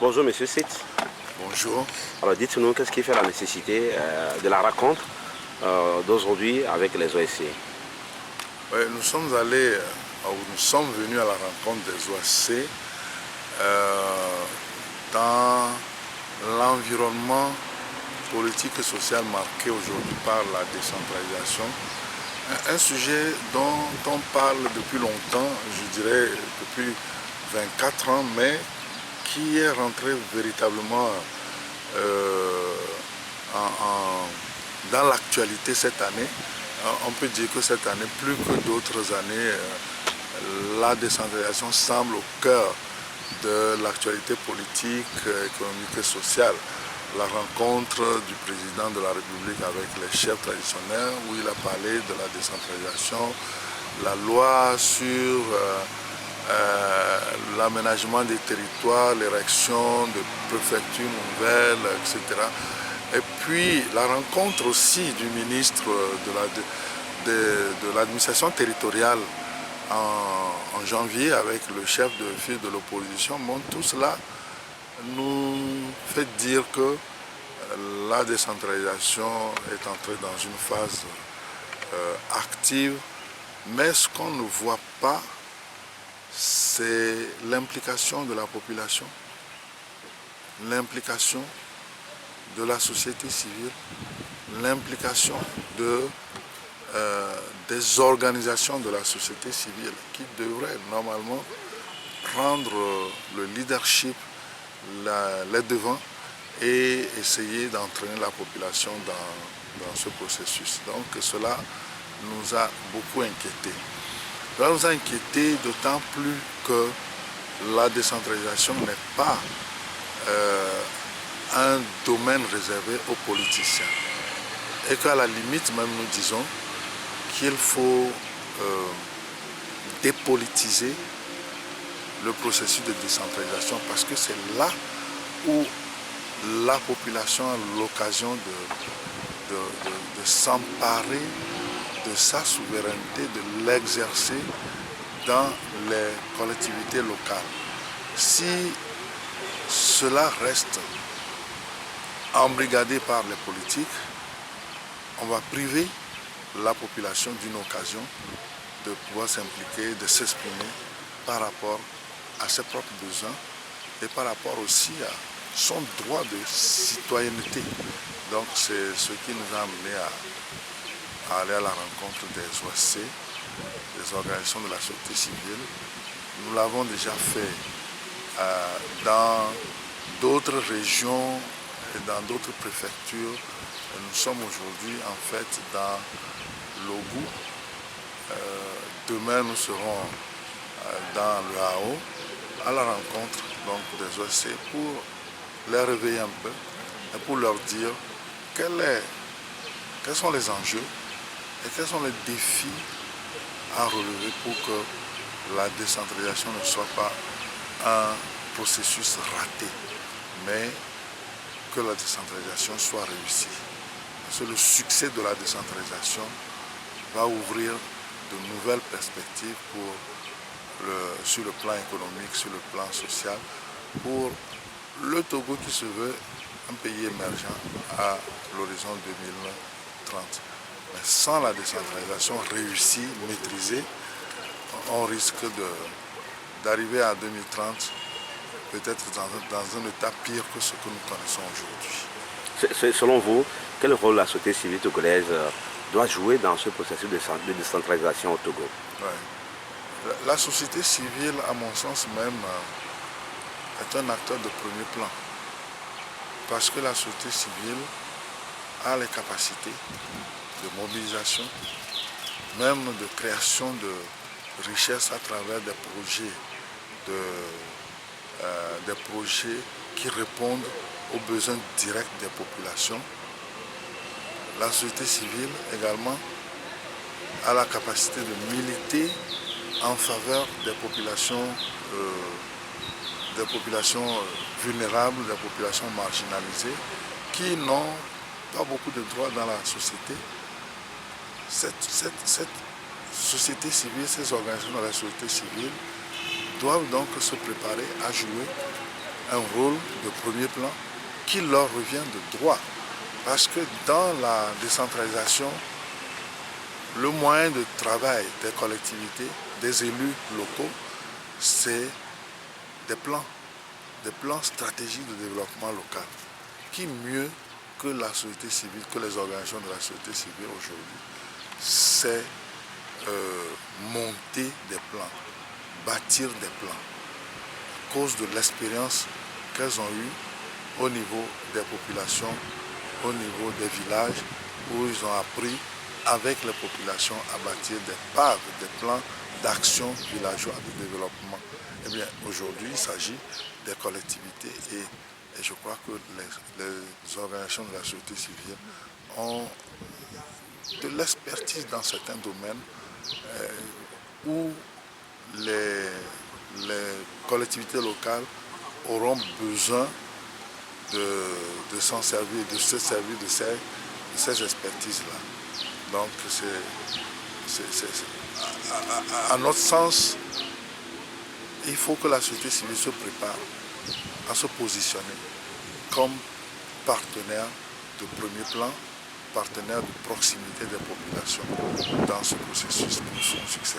Bonjour Monsieur Sit. Bonjour. Alors dites-nous, qu'est-ce qui fait la nécessité de la rencontre d'aujourd'hui avec les OSC? Ouais, nous sommes venus à la rencontre des OSC dans l'environnement politique et social marqué aujourd'hui par la décentralisation. Un sujet dont on parle depuis longtemps, je dirais depuis 24 ans, mais qui est rentré véritablement dans l'actualité cette année. On peut dire que cette année, plus que d'autres années, la décentralisation semble au cœur de l'actualité politique, économique et sociale. La rencontre du président de la République avec les chefs traditionnels, où il a parlé de la décentralisation, la loi sur l'aménagement des territoires, l'érection de préfectures nouvelles, etc. Et puis la rencontre aussi du ministre de l'administration territoriale en janvier avec le chef de file de l'opposition. Bon, tout cela nous fait dire que la décentralisation est entrée dans une phase active, mais ce qu'on ne voit pas, c'est l'implication de la population, l'implication de la société civile, l'implication des organisations de la société civile qui devraient normalement prendre le leadership, les devants et essayer d'entraîner la population dans ce processus. Donc cela nous a beaucoup inquiétés. Cela nous a inquiétés d'autant plus que la décentralisation n'est pas un domaine réservé aux politiciens. Et qu'à la limite, même nous disons qu'il faut dépolitiser le processus de décentralisation parce que c'est là où la population a l'occasion de s'emparer de sa souveraineté, de l'exercer dans les collectivités locales. Si cela reste embrigadé par les politiques, on va priver la population d'une occasion de pouvoir s'impliquer, de s'exprimer par rapport à ses propres besoins et par rapport aussi à son droit de citoyenneté. Donc c'est ce qui nous a amené à aller à la rencontre des OSC, des organisations de la société civile. Nous l'avons déjà fait dans d'autres régions et dans d'autres préfectures. Et nous sommes aujourd'hui en fait dans l'Ogout. Demain nous serons dans le Hao à la rencontre donc, des OSC pour les réveiller un peu et pour leur dire quels sont les enjeux et quels sont les défis à relever pour que la décentralisation ne soit pas un processus raté, mais que la décentralisation soit réussie. Parce que le succès de la décentralisation va ouvrir de nouvelles perspectives sur le plan économique, sur le plan social, pour le Togo qui se veut un pays émergent à l'horizon 2030. Mais sans la décentralisation réussie, maîtrisée, on risque d'arriver à 2030 peut-être dans un état pire que ce que nous connaissons aujourd'hui. Selon vous, quel rôle la société civile togolaise doit jouer dans ce processus de décentralisation au Togo? Ouais. La société civile, à mon sens même, est un acteur de premier plan. Parce que la société civile a les capacités de mobilisation, même de création de richesses à travers des projets qui répondent aux besoins directs des populations. La société civile également a la capacité de militer en faveur des populations vulnérables, des populations marginalisées qui n'ont pas beaucoup de droits dans la société. Cette société civile, ces organisations de la société civile doivent donc se préparer à jouer un rôle de premier plan qui leur revient de droit. Parce que dans la décentralisation, le moyen de travail des collectivités, des élus locaux, c'est des plans stratégiques de développement local. Qui mieux que la société civile, que les organisations de la société civile aujourd'hui, c'est monter des plans, bâtir des plans, à cause de l'expérience qu'elles ont eue au niveau des populations, au niveau des villages, où ils ont appris avec les populations à bâtir des PAV, des plans d'action villageois de développement. Eh bien, aujourd'hui, il s'agit des collectivités et je crois que les organisations de la société civile ont de l'expertise dans certains domaines où les collectivités locales auront besoin de s'en servir, de se servir de ces expertises-là. Donc, à notre sens, il faut que la société civile se prépare à se positionner comme partenaire de premier plan, partenaire de proximité des populations dans ce processus pour son succès.